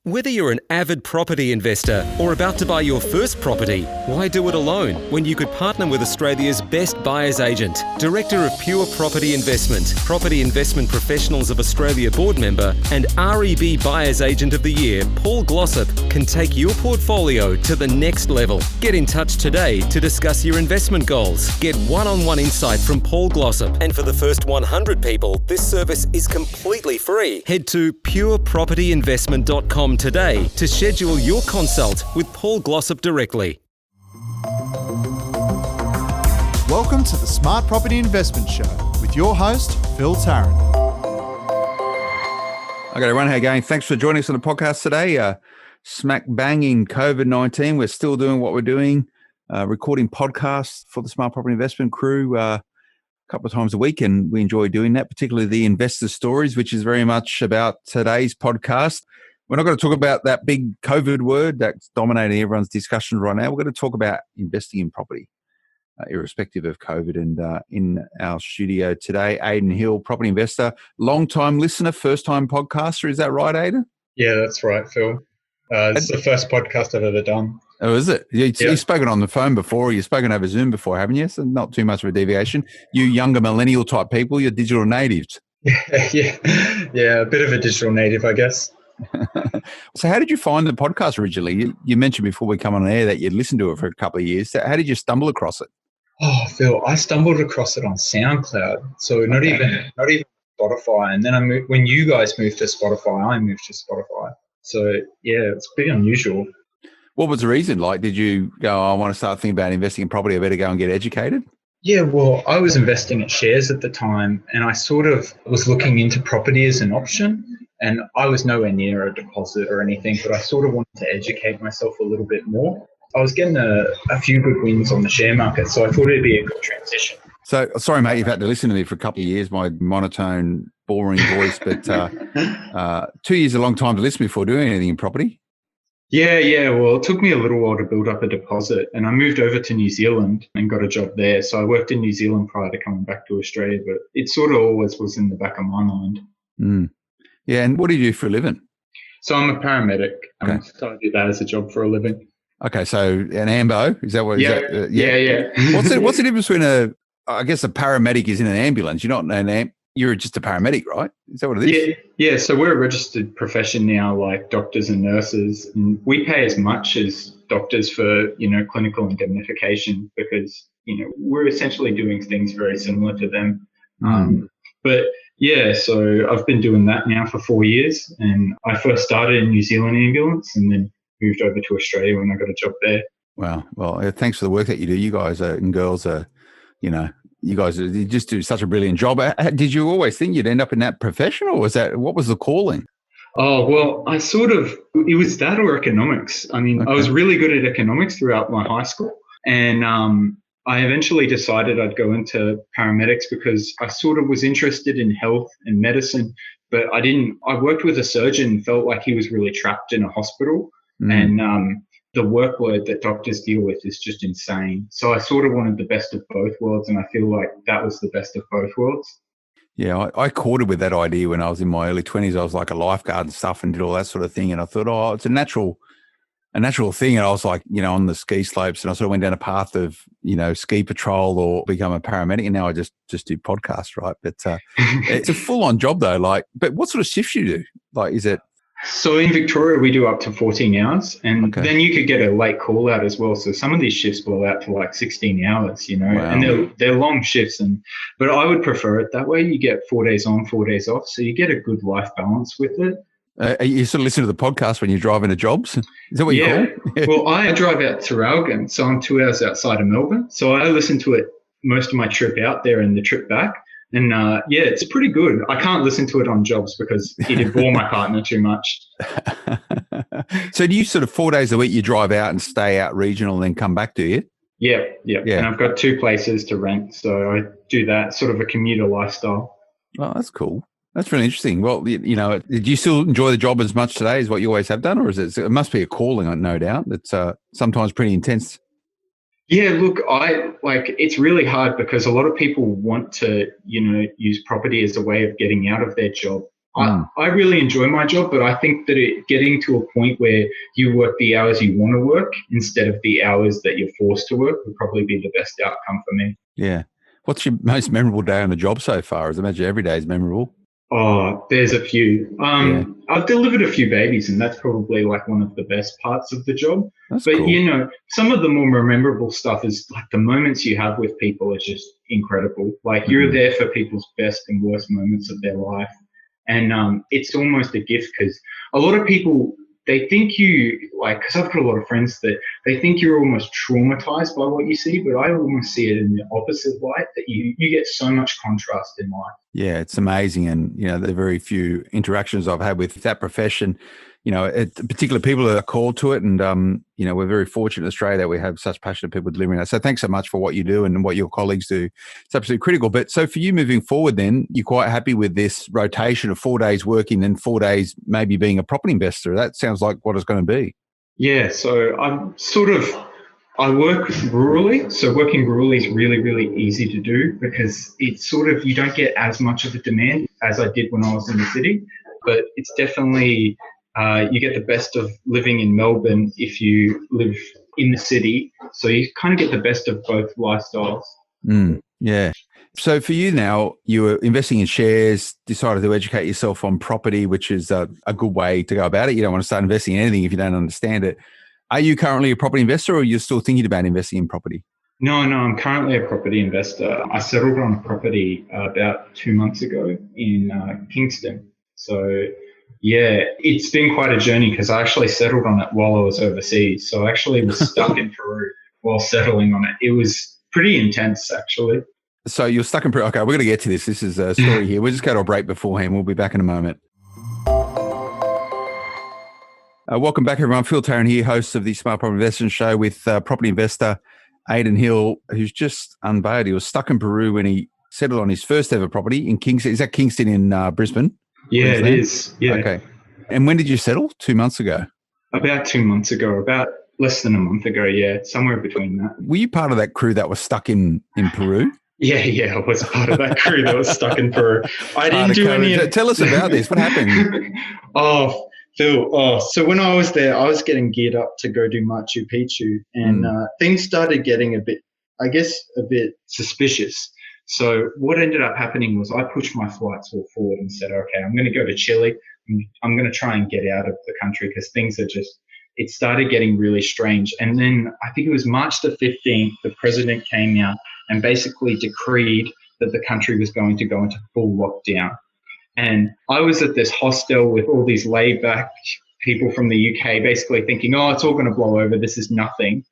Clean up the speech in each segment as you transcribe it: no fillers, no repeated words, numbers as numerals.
Whether you're an avid property investor or about to buy your first property, why do it alone when you could partner with Australia's best buyer's agent? Director of Pure Property Investment, Property Investment Professionals of Australia board member and REB Buyer's Agent of the Year, Paul Glossop, can take your portfolio to the next level. Get in touch today to discuss your investment goals. Get one-on-one insight from Paul Glossop. And for the first 100 people, this service is completely free. Head to purepropertyinvestment.com today to schedule your consult with Paul Glossop directly. Welcome to the Smart Property Investment Show with your host, Phil Tarrant. Okay, everyone, how you going? Thanks for joining us on the podcast today. Smack bang in COVID-19. We're still doing what we're doing, recording podcasts for the Smart Property Investment crew a couple of times a week, and we enjoy doing that, particularly the investor stories, which is very much about today's podcast. We're not going to talk about that big COVID word that's dominating everyone's discussion right now. We're going to talk about investing in property, irrespective of COVID. And in our studio today, Aidan Hill, property investor, long-time listener, first-time podcaster. Is that right, Aidan? Yeah, that's right, Phil. It's the first podcast I've ever done. Oh, is it? You've spoken on the phone before. You've spoken over Zoom before, haven't you? So not too much of a deviation. You younger millennial type people, you're digital natives. Yeah, a bit of a digital native, I guess. So how did you find the podcast originally? You mentioned before we come on air that you'd listened to it for a couple of years. So how did you stumble across it? Oh, Phil, I stumbled across it on SoundCloud. So not even Spotify. And then when you guys moved to Spotify, I moved to Spotify. So yeah, it's pretty unusual. What was the reason? Like, did you go, I want to start thinking about investing in property, I better go and get educated? Yeah, well, I was investing in shares at the time, and I sort of was looking into property as an option. And I was nowhere near a deposit or anything, but I sort of wanted to educate myself a little bit more. I was getting a few good wins on the share market, so I thought it'd be a good transition. So, sorry, mate, you've had to listen to me for a couple of years, my monotone, boring voice, but 2 years is a long time to listen before doing anything in property. Yeah. Well, it took me a little while to build up a deposit, and I moved over to New Zealand and got a job there. So I worked in New Zealand prior to coming back to Australia, but it sort of always was in the back of my mind. Mm. Yeah, and what do you do for a living? So I'm a paramedic. Okay. So I do that as a job for a living. Okay, so an AMBO, is that what? Yeah. What's the difference between a paramedic is in an ambulance? You're not you're just a paramedic, right? Is that what it is? Yeah. So we're a registered profession now, like doctors and nurses, and we pay as much as doctors for, clinical indemnification because, we're essentially doing things very similar to them. But yeah, so I've been doing that now for 4 years, and I first started in New Zealand ambulance and then moved over to Australia when I got a job there. Wow. Well, thanks for the work that you do. You guys and girls are, you just do such a brilliant job. Did you always think you'd end up in that profession, or what was the calling? Oh, well, it was that or economics. I mean, okay. I was really good at economics throughout my high school, and I eventually decided I'd go into paramedics because I sort of was interested in health and medicine, but I worked with a surgeon, felt like he was really trapped in a hospital, and the workload that doctors deal with is just insane. So I sort of wanted the best of both worlds, and I feel like that was the best of both worlds. Yeah, I courted with that idea when I was in my early 20s. I was like a lifeguard and stuff and did all that sort of thing. And I thought, it's a natural thing. And I was like, on the ski slopes, and I sort of went down a path of, ski patrol or become a paramedic. And now I just do podcasts, right? But it's a full-on job though. But what sort of shifts you do? Like, is it? So in Victoria, we do up to 14 hours, and then you could get a late call out as well. So some of these shifts blow out to like 16 hours, wow. And they're long shifts. But I would prefer it that way. You get 4 days on, 4 days off. So you get a good life balance with it. You sort of listen to the podcast when you're driving to jobs? Is that what you call it? Well, I drive out to Traralgon, so I'm 2 hours outside of Melbourne. So I listen to it most of my trip out there and the trip back. And it's pretty good. I can't listen to it on jobs because it'd bore my partner too much. So do you sort of 4 days a week you drive out and stay out regional and then come back, do you? Yeah. And I've got 2 places to rent. So I do that, sort of a commuter lifestyle. Oh, that's cool. That's really interesting. Well, do you still enjoy the job as much today as what you always have done? Or it must be a calling, no doubt. It's sometimes pretty intense. Yeah, look, it's really hard because a lot of people want to, use property as a way of getting out of their job. I really enjoy my job, but I think that getting to a point where you work the hours you want to work instead of the hours that you're forced to work would probably be the best outcome for me. Yeah. What's your most memorable day on the job so far? As I imagine every day is memorable. Oh, there's a few. Yeah. I've delivered a few babies, and that's probably like one of the best parts of the job. That's But, cool. some of the more memorable stuff is like the moments you have with people are just incredible. Like you're there for people's best and worst moments of their life. And it's almost a gift because a lot of people, they think because I've got a lot of friends that they think you're almost traumatized by what you see, but I almost see it in the opposite light that you get so much contrast in life. Yeah, it's amazing. And, the very few interactions I've had with that profession, particular people that are called to it. And, we're very fortunate in Australia that we have such passionate people delivering that. So thanks so much for what you do and what your colleagues do. It's absolutely critical. But so for you moving forward then, you're quite happy with this rotation of 4 days working and 4 days maybe being a property investor. That sounds like what it's going to be. Yeah, so I work rurally. So working rurally is really, really easy to do because it's you don't get as much of a demand as I did when I was in the city, but it's definitely, you get the best of living in Melbourne if you live in the city. So you kind of get the best of both lifestyles. Yeah. So for you now, you were investing in shares, decided to educate yourself on property, which is a good way to go about it. You don't want to start investing in anything if you don't understand it. Are you currently a property investor or are you still thinking about investing in property? No, I'm currently a property investor. I settled on a property about 2 months ago in Kingston. So, yeah, it's been quite a journey because I actually settled on it while I was overseas. So I actually was stuck in Peru while settling on it. It was pretty intense, actually. So you're stuck in Peru. Okay, we're going to get to this. This is a story here. We'll just go to a break beforehand. We'll be back in a moment. Welcome back, everyone. Phil Tarrant here, host of the Smart Property Investment Show with property investor Aidan Hill, who's just unveiled. He was stuck in Peru when he settled on his first ever property in Kingston. Is that Kingston in Brisbane? Yeah, Queensland? it is. Yeah. Okay. And when did you settle? 2 months ago? About 2 months ago, about less than a month ago. Yeah, somewhere between that. Were you part of that crew that was stuck in Peru? Yeah, I was part of that crew that was stuck in Peru. I didn't do any. Tell us about this. What happened? Phil. So when I was there, I was getting geared up to go do Machu Picchu, and things started getting a bit suspicious. So what ended up happening was I pushed my flights all forward and said, okay, I'm going to go to Chile. I'm going to try and get out of the country because things are it started getting really strange. And then I think it was March the 15th, the president came out and basically decreed that the country was going to go into full lockdown. And I was at this hostel with all these laid back people from the UK basically thinking, oh, it's all going to blow over. This is nothing.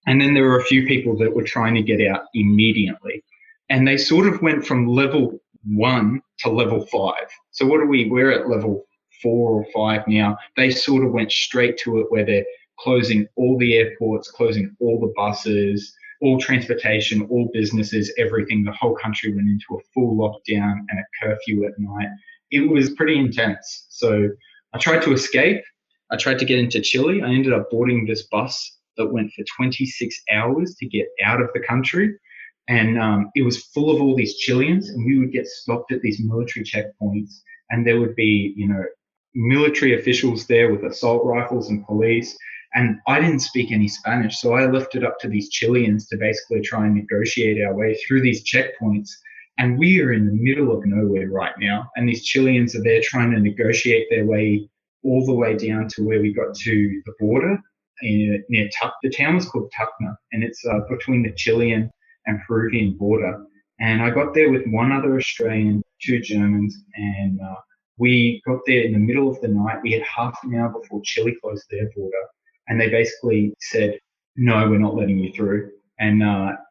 And then there were a few people that were trying to get out immediately. And they sort of went from level 1 to level 5. So we're at level 4 or 5 now. They sort of went straight to it where they're closing all the airports, closing all the buses, all transportation, all businesses, everything. The whole country went into a full lockdown and a curfew at night. It was pretty intense. So I tried to escape. I tried to get into Chile. I ended up boarding this bus that went for 26 hours to get out of the country. And it was full of all these Chileans, and we would get stopped at these military checkpoints, and there would be, military officials there with assault rifles and police. And I didn't speak any Spanish, so I left it up to these Chileans to basically try and negotiate our way through these checkpoints. And we are in the middle of nowhere right now, and these Chileans are there trying to negotiate their way all the way down to where we got to the border near Tuc. The town was called Tacna, and it's between the Chilean and Peruvian border. And I got there with one other Australian, 2 Germans, and we got there in the middle of the night. We had half an hour before Chile closed their border, and they basically said, no, we're not letting you through. And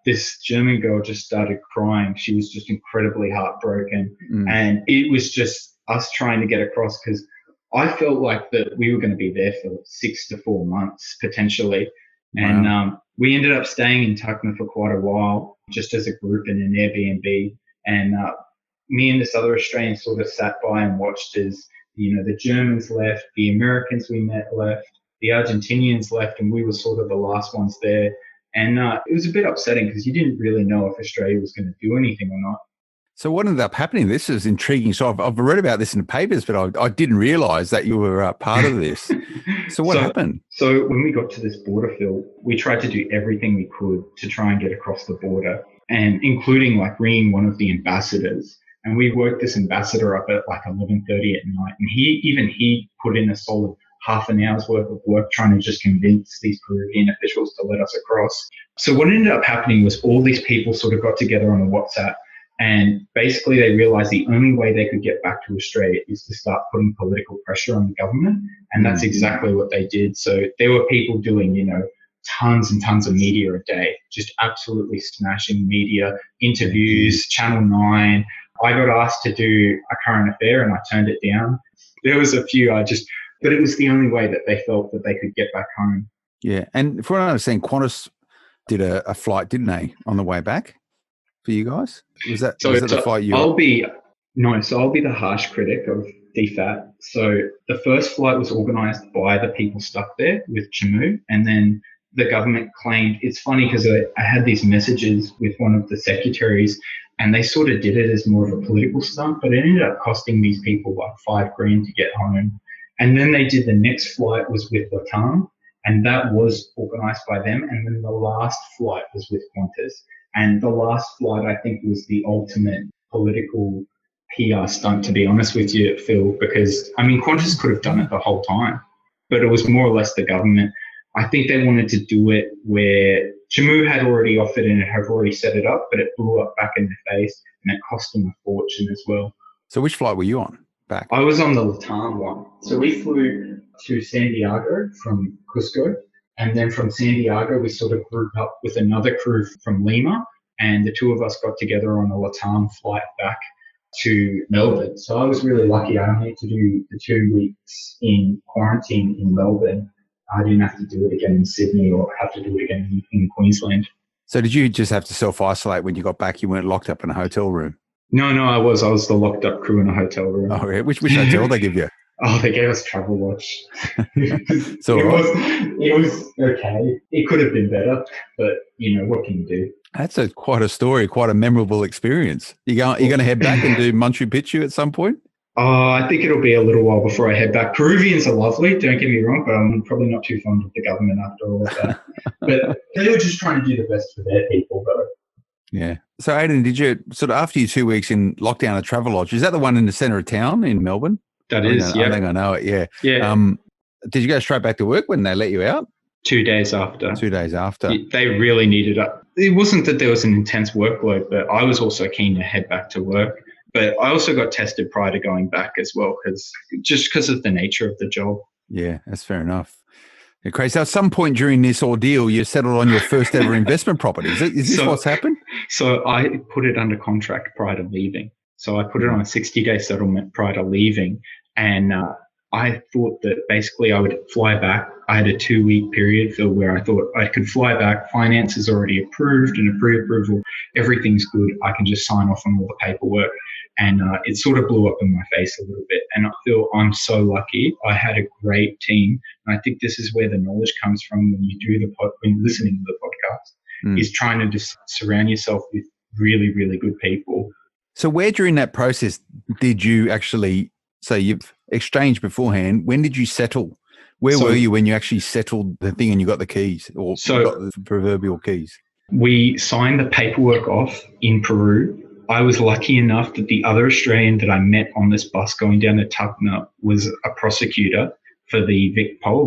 this German girl just started crying. She was just incredibly heartbroken. And it was just us trying to get across because I felt like that we were going to be there for 6 to 4 months potentially. Wow. And we ended up staying in Tacna for quite a while, just as a group in an Airbnb. And me and this other Australian sort of sat by and watched as, the Germans left, the Americans we met left, the Argentinians left, and we were sort of the last ones there. And it was a bit upsetting because you didn't really know if Australia was going to do anything or not. So what ended up happening? This is intriguing. So I've read about this in the papers, but I didn't realize that you were part of this. So what happened? So when we got to this border, Phil, we tried to do everything we could to try and get across the border, and including like ringing one of the ambassadors. And we woke this ambassador up at like 11:30 at night, and he put in a solid half an hour's worth of work trying to just convince these Peruvian officials to let us across. So what ended up happening was all these people sort of got together on a WhatsApp, and basically they realized the only way they could get back to Australia is to start putting political pressure on the government. And that's exactly what they did. So there were people doing, tons and tons of media a day, just absolutely smashing media, interviews, Channel 9. I got asked to do a current affair and I turned it down. There was a few but it was the only way that they felt that they could get back home. Yeah. And from what I understand, Qantas did a flight, didn't they, on the way back for you guys? Was that the flight you... I'll be the harsh critic of DFAT. So the first flight was organised by the people stuck there with Chamu, and then the government claimed... It's funny because I had these messages with one of the secretaries, and they sort of did it as more of a political stunt, but it ended up costing these people like $5,000 to get home. And then they did the next flight was with Latam, and that was organised by them. And then the last flight was with Qantas. And the last flight, I think, was the ultimate political PR stunt, to be honest with you, Phil, because, Qantas could have done it the whole time, but it was more or less the government. I think they wanted to do it where Chamu had already offered and had already set it up, but it blew up back in their face, and it cost them a fortune as well. So which flight were you on back? I was on the Latam one. So we flew to San Diego from Cusco, and then from San Diego, we sort of grouped up with another crew from Lima, and the two of us got together on a Latam flight back to Melbourne. So I was really lucky. I only had to do the 2 weeks in quarantine in Melbourne. I didn't have to do it again in Sydney or have to do it again in Queensland. So did you just have to self-isolate when you got back? You weren't locked up in a hotel room? No, I was the locked up crew in a hotel room. Oh, yeah. Which hotel they give you? Oh, they gave us Travel Watch. So it was okay. It could have been better, but what can you do? That's quite a story, quite a memorable experience. You're going to head back and do Machu Picchu at some point? I think it'll be a little while before I head back. Peruvians are lovely, don't get me wrong, but I'm probably not too fond of the government after all of that. But they were just trying to do the best for their people, though. Yeah. So, Aidan, did you sort of after your 2 weeks in lockdown at Travelodge, is that the one in the centre of town in Melbourne? That is, yeah. I think I know it, yeah. Yeah. Did you go straight back to work when they let you out? 2 days after. 2 days after. They really needed it. It wasn't that there was an intense workload, but I was also keen to head back to work. But I also got tested prior to going back as well, because of the nature of the job. Yeah, that's fair enough. Yeah, crazy. So at some point during this ordeal, you settled on your first ever investment property. Is this what's happened? So I put it under contract prior to leaving. So I put it on a 60-day settlement prior to leaving. And I thought that basically I would fly back. I had a 2-week period, Phil, where I thought I could fly back. Finance is already approved and a pre-approval. Everything's good. I can just sign off on all the paperwork. And it sort of blew up in my face a little bit. And I feel I'm so lucky. I had a great team. And I think this is where the knowledge comes from when you do when listening to the podcast, is trying to just surround yourself with really, really good people. So where during that process did you actually, so you've exchanged beforehand, when did you settle? Where were you when you actually settled the thing and you got the keys or got the proverbial keys? We signed the paperwork off in Peru. I was lucky enough that the other Australian that I met on this bus going down to Tacna was a prosecutor for the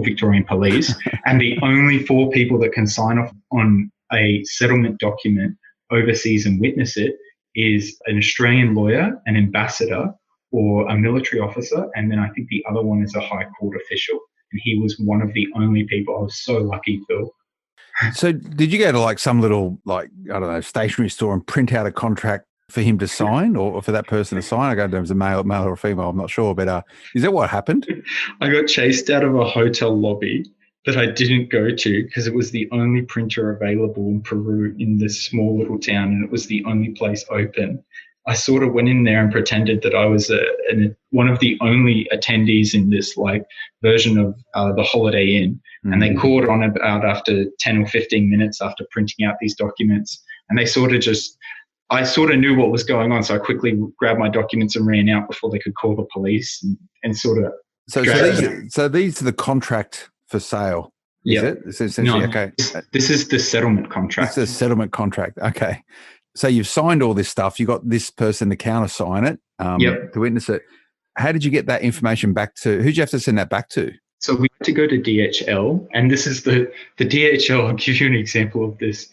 Victorian Police. And the only 4 people that can sign off on a settlement document overseas and witness it is an Australian lawyer, an ambassador, or a military officer. And then I think the other one is a high court official. And he was one of the only people. I was so lucky, Phil. So did you go to like some little, stationery store and print out a contract for him to sign or for that person to sign? I don't know if it was a male or a female, I'm not sure. But is that what happened? I got chased out of a hotel lobby that I didn't go to because it was the only printer available in Peru in this small little town, and it was the only place open. I sort of went in there and pretended that I was one of the only attendees in this version of the Holiday Inn. Mm-hmm. And they called on about after 10 or 15 minutes after printing out these documents. And they sort of just I sort of knew what was going on, so I quickly grabbed my documents and ran out before they could call the police and sort of. So these are the contract for sale, is Yep. it? It's essentially, No, okay. This is the settlement contract. It's a settlement contract. Okay. So you've signed all this stuff. You got this person to countersign it, Yep. to witness it. How did you get that information back to? Who'd you have to send that back to? So we had to go to DHL, and this is the DHL. I'll give you an example of this,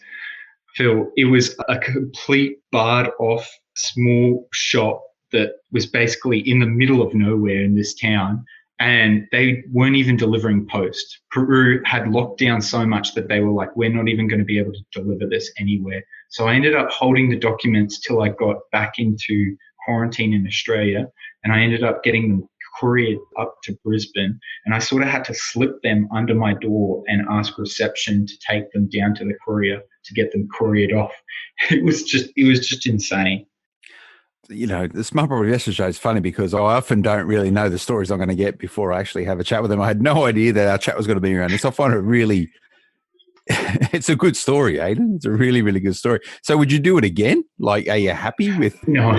Phil. It was a complete barred off small shop that was basically in the middle of nowhere in this town, and they weren't even delivering post. Peru had locked down so much that they were like, we're not even going to be able to deliver this anywhere. So I ended up holding the documents till I got back into quarantine in Australia, and I ended up getting them couriered up to Brisbane, and I sort of had to slip them under my door and ask reception to take them down to the courier to get them couriered off. It was just insane. You know, the Smart Property Investor Show is funny because I often don't really know the stories I'm going to get before I actually have a chat with them. I had no idea that our chat was going to be around this. I find it really, it's a good story, Aidan. It's a really, really good story. So would you do it again? Like, are you happy with? No.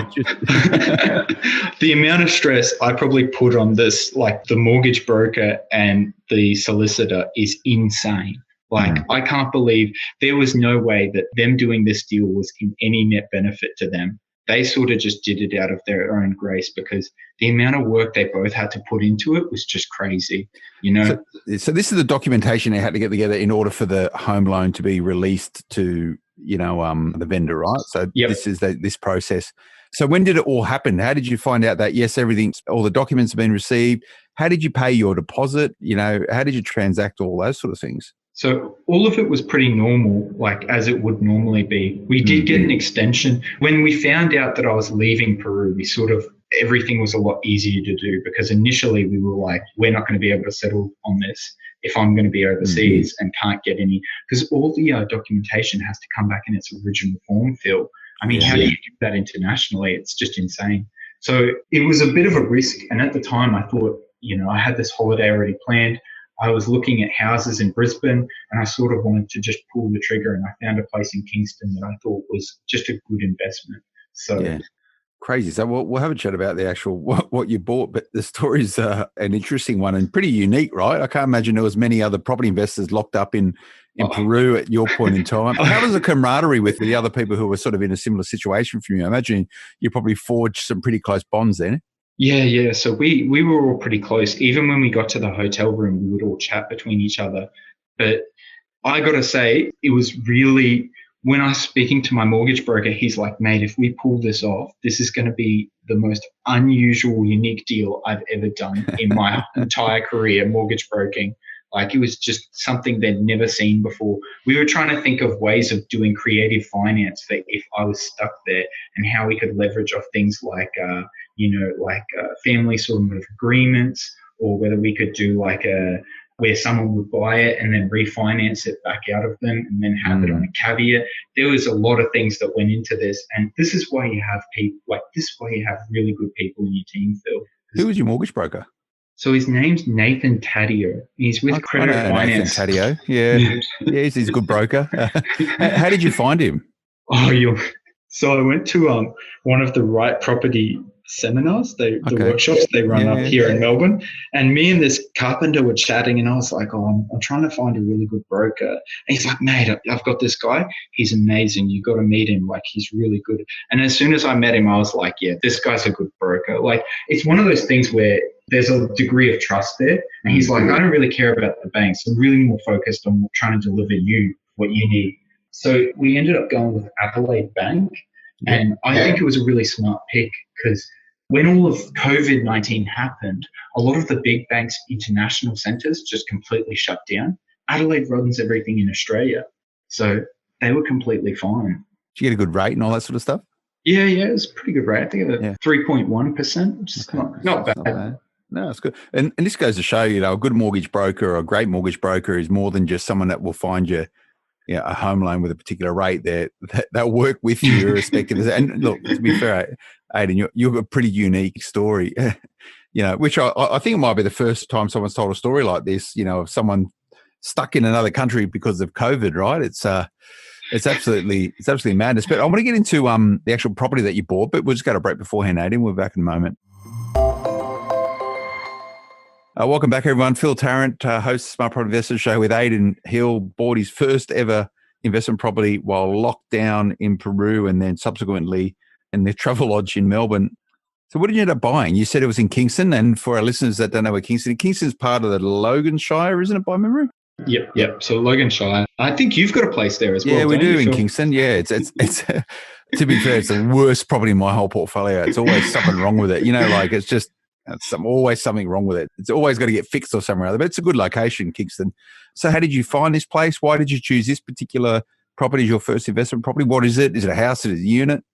The amount of stress I probably put on this, like the mortgage broker and the solicitor, is insane. Like, I can't believe there was no way that them doing this deal was in any net benefit to them. They sort of just did it out of their own grace because the amount of work they both had to put into it was just crazy, you know? So this is the documentation they had to get together in order for the home loan to be released to, you know, the vendor, right? So This is this process. So when did it all happen? How did you find out that, yes, all the documents have been received? How did you pay your deposit? You know, how did you transact all those sort of things? So all of it was pretty normal, like as it would normally be. We did get an extension. When we found out that I was leaving Peru, everything was a lot easier to do because initially we were like, we're not going to be able to settle on this if I'm going to be overseas and can't get any, because all the documentation has to come back in its original form, Phil. I mean, how do you do that internationally? It's just insane. So it was a bit of a risk. And at the time I thought, you know, I had this holiday already planned. I was looking at houses in Brisbane and I sort of wanted to just pull the trigger, and I found a place in Kingston that I thought was just a good investment. So crazy. So we'll have a chat about the actual what you bought, but the story's an interesting one and pretty unique, right? I can't imagine there was many other property investors locked up in Peru at your point in time. How was the camaraderie with the other people who were sort of in a similar situation from you? I imagine you probably forged some pretty close bonds then. Yeah. So we were all pretty close. Even when we got to the hotel room, we would all chat between each other. But I got to say, it was really, when I was speaking to my mortgage broker, he's like, mate, if we pull this off, this is going to be the most unusual, unique deal I've ever done in my entire career, mortgage broking. Like, it was just something they'd never seen before. We were trying to think of ways of doing creative finance for if I was stuck there, and how we could leverage off things like, family sort of agreements, or whether we could do where someone would buy it and then refinance it back out of them and then have it on a caveat. There was a lot of things that went into this, and this is why you have people this is why you have really good people in your team, Phil. Who was your mortgage broker? So his name's Nathan Taddeo. He's with Credit Finance. Nathan Taddeo, yeah, he's a good broker. How did you find him? So I went to one of the Right Property seminars, the workshops they run up here in Melbourne, and me and this carpenter were chatting, and I was like, I'm trying to find a really good broker. And he's like, mate, I've got this guy. He's amazing. You got to meet him. Like, he's really good. And as soon as I met him, I was like, yeah, this guy's a good broker. Like, it's one of those things where there's a degree of trust there. And he's like, I don't really care about the banks. I'm really more focused on trying to deliver you what you need. So we ended up going with Adelaide Bank. And I think it was a really smart pick, because when all of COVID-19 happened, a lot of the big banks' international centres just completely shut down. Adelaide runs everything in Australia. So they were completely fine. Did you get a good rate and all that sort of stuff? Yeah, it was a pretty good rate. I think it was 3.1%, which is not bad. No, it's good. And this goes to show, you know, a good mortgage broker or a great mortgage broker is more than just someone that will find you a home loan with a particular rate. They'll work with you irrespective of that. And look, to be fair, Aidan, you have a pretty unique story, which I think it might be the first time someone's told a story like this, of someone stuck in another country because of COVID, right? It's It's absolutely madness. But I want to get into the actual property that you bought, but we'll just go to break beforehand, Aidan. We're back in a moment. Welcome back, everyone. Phil Tarrant, host of Smart Property Investors Show with Aidan Hill, bought his first ever investment property while locked down in Peru and then subsequently in the Travelodge in Melbourne. So what did you end up buying? You said it was in Kingston, and for our listeners that don't know where Kingston's part of the Logan Shire, isn't it, by memory? Yep. So Logan Shire. I think you've got a place there as well. Yeah, we do in Phil? Kingston. Yeah, it's to be fair, it's the worst property in my whole portfolio. It's always something wrong with it. Like it's just always something wrong with it. It's always got to get fixed or somewhere or other. But it's a good location, Kingston. So how did you find this place? Why did you choose this particular property as your first investment property? What is it? Is it a house? Is it a unit?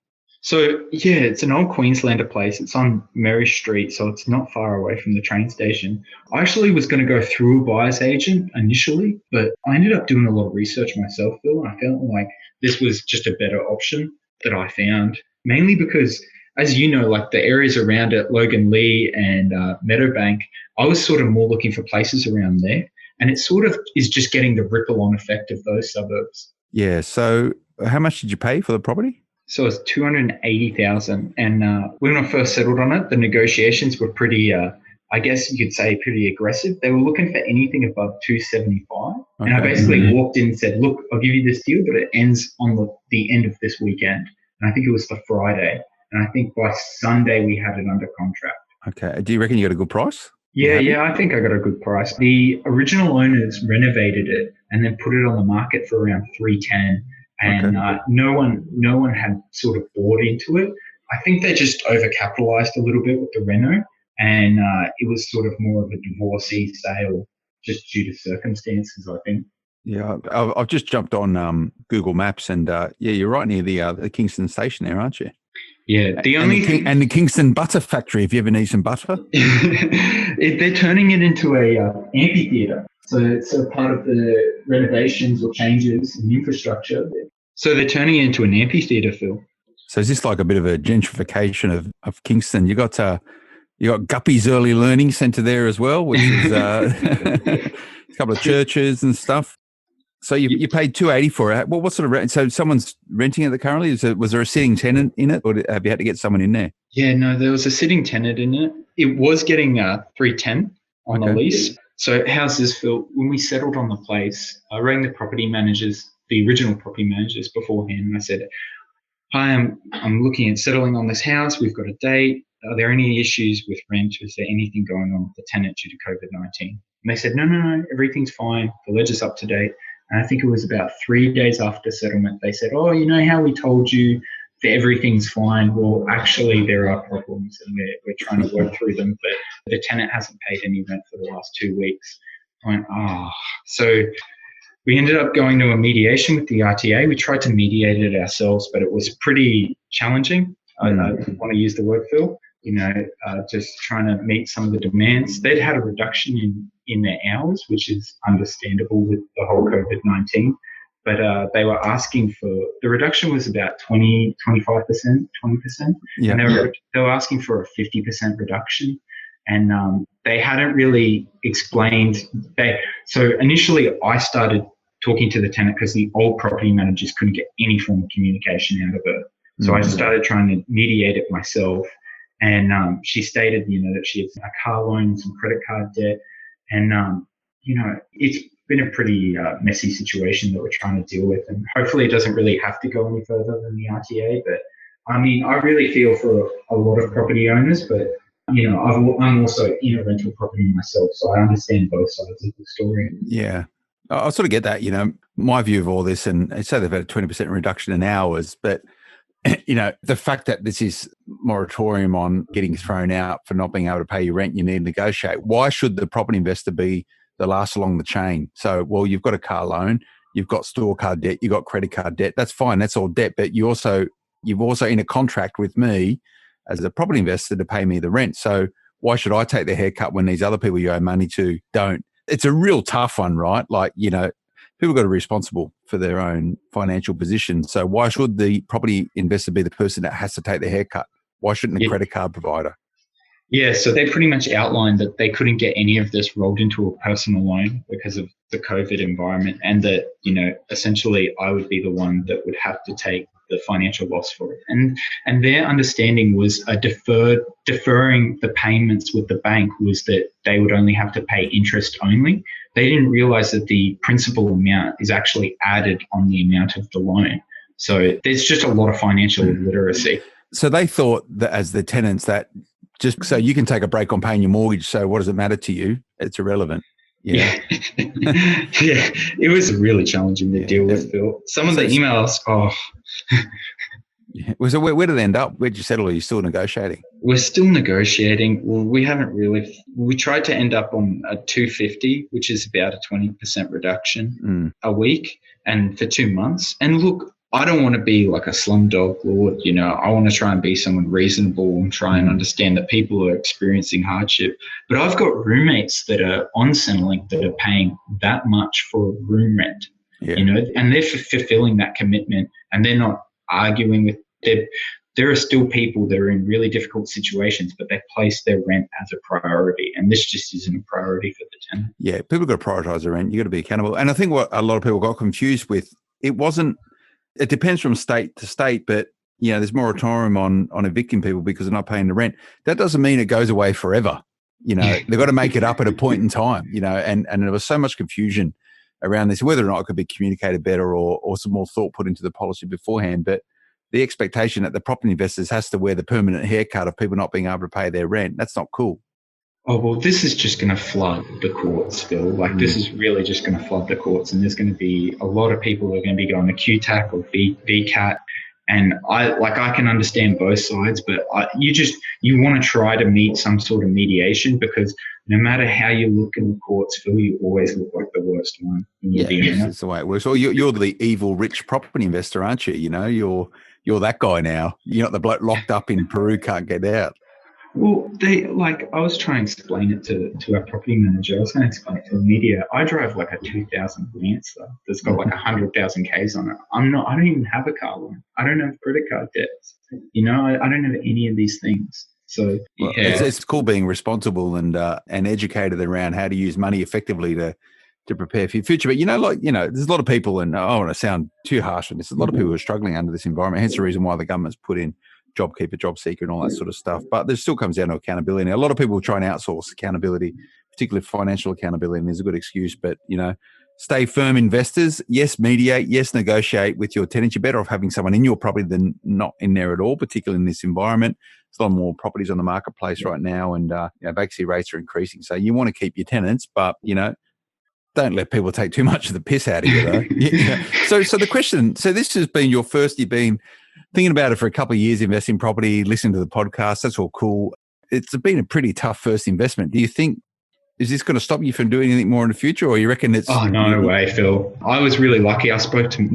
So, yeah, it's an old Queenslander place. It's on Mary Street, so it's not far away from the train station. I actually was going to go through a buyer's agent initially, but I ended up doing a lot of research myself, Phil, and I felt like this was just a better option that I found, mainly because, as you know, like the areas around it, Logan Lee and Meadowbank, I was sort of more looking for places around there, and it sort of is just getting the ripple-on effect of those suburbs. Yeah, so how much did you pay for the property? So it was $280,000, and when I first settled on it, the negotiations were pretty, I guess you could say, pretty aggressive. They were looking for anything above $275, and I basically walked in and said, "Look, I'll give you this deal, but it ends on the end of this weekend." And I think it was the Friday, and I think by Sunday we had it under contract. Okay, do you reckon you got a good price? Yeah, I think I got a good price. The original owners renovated it and then put it on the market for around $310. And no one had sort of bought into it. I think they just overcapitalized a little bit with the reno, and it was sort of more of a divorcee sale just due to circumstances, I think. Yeah, I've just jumped on Google Maps, and you're right near the Kingston station there, aren't you? Yeah, the Kingston Butter Factory, if you ever need some butter. They're turning it into a amphitheatre. So it's a part of the renovations or changes in infrastructure. So they're turning it into an amphitheatre, Phil. So is this like a bit of a gentrification of Kingston? You got Guppy's Early Learning Centre there as well, which is a couple of churches and stuff. So you paid $280 for it. Well, what sort of rent? So someone's renting it currently? Was there a sitting tenant in it, or have you had to get someone in there? Yeah, no, there was a sitting tenant in it. It was getting $310 on the lease. So how's this, Phil? When we settled on the place, I rang the original property managers beforehand, and I said, "Hi, I'm looking at settling on this house. We've got a date. Are there any issues with rent? Is there anything going on with the tenant due to COVID-19? And they said, no, everything's fine. The ledger's up to date. And I think it was about 3 days after settlement, they said, "Oh, you know how we told you that everything's fine? Well, actually, there are problems, and we're trying to work through them, but the tenant hasn't paid any rent for the last 2 weeks." I went, So we ended up going to a mediation with the RTA. We tried to mediate it ourselves, but it was pretty challenging. I want to use the word, Phil. Just trying to meet some of the demands. They'd had a reduction in their hours, which is understandable with the whole COVID-19. But they were asking for, the reduction was about 25%, 20%. Yeah. And they were asking for a 50% reduction. And they hadn't really explained. So initially I started talking to the tenant because the old property managers couldn't get any form of communication out of her. So I started trying to mediate it myself. And she stated, that she had a car loan, some credit card debt. And, it's been a pretty messy situation that we're trying to deal with. And hopefully it doesn't really have to go any further than the RTA. But, I really feel for a lot of property owners, but, I'm also in a rental property myself, so I understand both sides of the story. Yeah. I sort of get that, my view of all this, and I say they've had a 20% reduction in hours, but the fact that this is moratorium on getting thrown out for not being able to pay your rent, you need to negotiate. Why should the property investor be the last along the chain? So, well, you've got a car loan, you've got store card debt, you've got credit card debt. That's fine. That's all debt. But you've also in a contract with me as a property investor to pay me the rent. So why should I take the haircut when these other people you owe money to don't? It's a real tough one, right? Like, people got to be responsible for their own financial position. So why should the property investor be the person that has to take the haircut? Why shouldn't the credit card provider? Yeah, so they pretty much outlined that they couldn't get any of this rolled into a personal loan because of the COVID environment, and that, essentially I would be the one that would have to take the financial loss for it. And their understanding was deferring the payments with the bank was that they would only have to pay interest only. They didn't realize that the principal amount is actually added on the amount of the loan. So there's just a lot of financial literacy. So they thought that as the tenants that just so you can take a break on paying your mortgage. So what does it matter to you? It's irrelevant. Yeah. Yeah. It was really challenging to deal with, Phil. Some of the emails, Yeah. So where did it end up? Where did you settle? Are you still negotiating? We're still negotiating. Well, we tried to end up on a 250, which is about a 20% reduction a week and for 2 months. And look, I don't want to be like a slumdog lord, I want to try and be someone reasonable and try and understand that people are experiencing hardship. But I've got roommates that are on Centrelink that are paying that much for room rent, and they're fulfilling that commitment, and they're not arguing with them. There are still people that are in really difficult situations, but they place their rent as a priority. And this just isn't a priority for the tenant. Yeah, people got to prioritize their rent. You got to be accountable. And I think what a lot of people got confused with, it depends from state to state, but there's moratorium on evicting people because they're not paying the rent. That doesn't mean it goes away forever. They've got to make it up at a point in time, and there was so much confusion around this, whether or not it could be communicated better or some more thought put into the policy beforehand. But the expectation that the property investors has to wear the permanent haircut of people not being able to pay their rent, that's not cool. Oh, well, this is just going to flood the courts, Phil. This is really just going to flood the courts. And there's going to be a lot of people who are going to be going to QTAC or VCAT. And I can understand both sides, but you want to try to meet some sort of mediation, because no matter how you look in the courts, Phil, you always look like the worst one. That's the way it works. Or you're the evil rich property investor, aren't you? You're that guy now. You're not the bloke locked up in Peru, can't get out. Well, I was trying to explain it to our property manager. I was going to explain it to the media. I drive like a 2000 Lancer that's got like 100,000 Ks on it. I don't even have a car loan. I don't have credit card debts. I don't have any of these things. So it's cool being responsible and educated around how to use money effectively to prepare for your future. But there's a lot of people, and I don't want to sound too harsh on this, a lot of people are struggling under this environment. Hence the reason why the government's put in JobKeeper, JobSeeker, and all that sort of stuff. But there still comes down to accountability. And a lot of people try and outsource accountability, particularly financial accountability, and there's a good excuse. But, stay firm investors. Yes, mediate. Yes, negotiate with your tenants. You're better off having someone in your property than not in there at all, particularly in this environment. There's a lot more properties on the marketplace right now, and vacancy rates are increasing. So you want to keep your tenants, but, don't let people take too much of the piss out of you, though. So the question, this has been your first, you've been thinking about it for a couple of years, investing in property, listening to the podcast. That's all cool. It's been a pretty tough first investment. Do you think, is this going to stop you from doing anything more in the future, or you reckon it's... Oh, no way, Phil. I was really lucky. I spoke to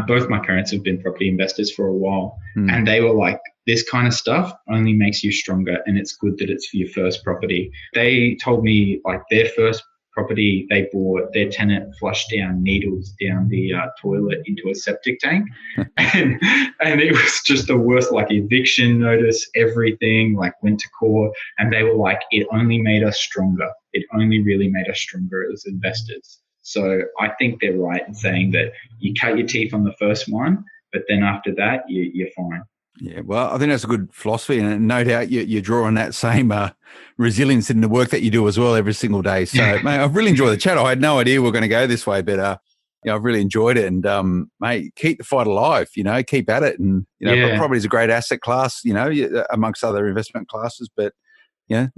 both my parents have been property investors for a while, and they were like, this kind of stuff only makes you stronger, and it's good that it's for your first property. They told me their first property they bought, their tenant flushed down needles down the toilet into a septic tank, and it was just the worst, eviction notice, everything, went to court, and they were like, it only made us stronger. It only really made us stronger as investors. So I think they're right in saying that you cut your teeth on the first one, but then after that, you're fine. Yeah, well, I think that's a good philosophy, and no doubt you draw on that same resilience in the work that you do as well every single day. So, mate, I've really enjoyed the chat. I had no idea we were going to go this way, but I've really enjoyed it. And mate, keep the fight alive. Keep at it. And property is a great asset class. Amongst other investment classes. But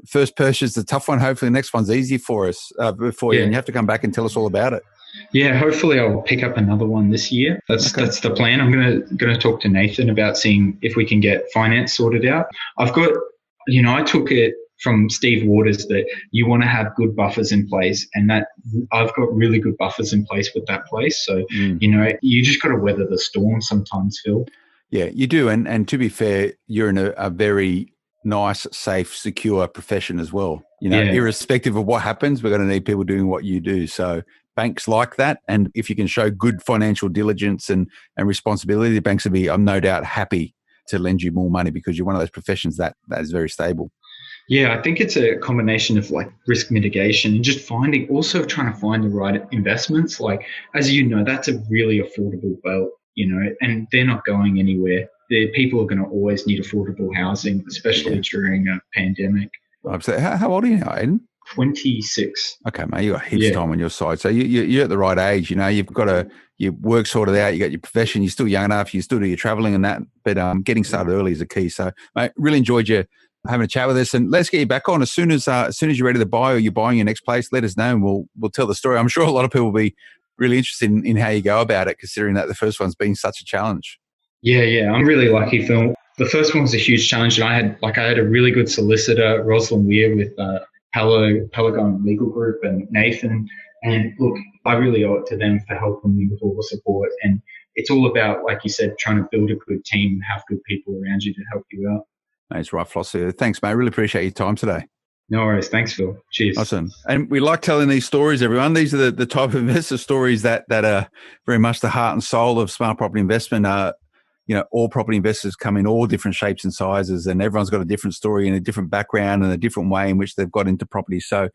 first purchase is a tough one. Hopefully, the next one's easy for us before you, and you have to come back and tell us all about it. Yeah, hopefully I'll pick up another one this year. That's the plan. I'm gonna talk to Nathan about seeing if we can get finance sorted out. I've got, I took it from Steve Waters that you want to have good buffers in place, and that I've got really good buffers in place with that place. So you just got to weather the storm sometimes, Phil. Yeah, you do. And to be fair, you're in a very nice, safe, secure profession as well. Irrespective of what happens, we're going to need people doing what you do. So banks like that. And if you can show good financial diligence and responsibility, the banks will be, I'm no doubt, happy to lend you more money because you're one of those professions that is very stable. Yeah, I think it's a combination of like risk mitigation and just trying to find the right investments. Like, as you know, that's a really affordable belt, and they're not going anywhere. People are going to always need affordable housing, especially during a pandemic. Absolutely. How old are you now, Aiden? 26. Okay, mate, you got heaps of time on your side. So you're at the right age. You've got your work sorted out. You got your profession. You're still young enough. You still do your traveling and that. But getting started early is the key. So, mate, really enjoyed you having a chat with us, and let's get you back on as soon as you're ready to buy or you're buying your next place. Let us know, and we'll tell the story. I'm sure a lot of people will be really interested in how you go about it, considering that the first one's been such a challenge. Yeah, I'm really lucky, Phil. The first one was a huge challenge, and I had a really good solicitor, Rosalind Weir, with Pelagon Legal Group, and Nathan. And look, I really owe it to them for helping me with all the support. And it's all about, like you said, trying to build a good team and have good people around you to help you out. That's right, philosophy. Thanks, mate. Really appreciate your time today. No worries. Thanks, Phil. Cheers. Awesome. And we like telling these stories, everyone. These are the type of investor stories that are very much the heart and soul of smart property investment. All property investors come in all different shapes and sizes, and everyone's got a different story and a different background and a different way in which they've got into property. So,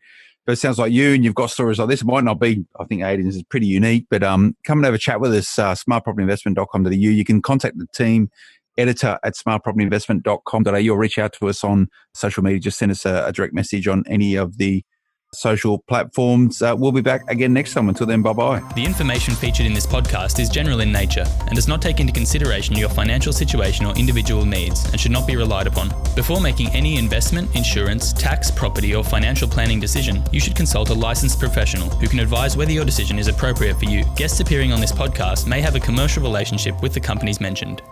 but it sounds like you and you've got stories like this. It might not be, I think Aiden's is pretty unique, but come and have a chat with us, smartpropertyinvestment.com.au. You can contact the team, editor at smartpropertyinvestment.com.au, or reach out to us on social media. Just send us a direct message on any of the social platforms. We'll be back again next time. Until then, bye-bye. The information featured in this podcast is general in nature and does not take into consideration your financial situation or individual needs and should not be relied upon. Before making any investment, insurance, tax, property, or financial planning decision, you should consult a licensed professional who can advise whether your decision is appropriate for you. Guests appearing on this podcast may have a commercial relationship with the companies mentioned.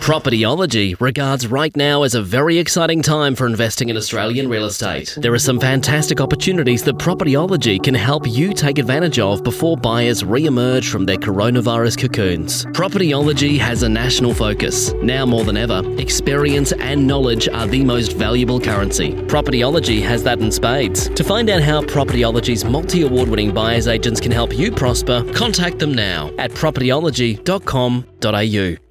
Propertyology regards right now as a very exciting time for investing in Australian real estate. There are some fantastic opportunities that Propertyology can help you take advantage of before buyers re-emerge from their coronavirus cocoons. Propertyology has a national focus. Now more than ever, experience and knowledge are the most valuable currency. Propertyology has that in spades. To find out how Propertyology's multi-award-winning buyers agents can help you prosper, contact them now at propertyology.com.au.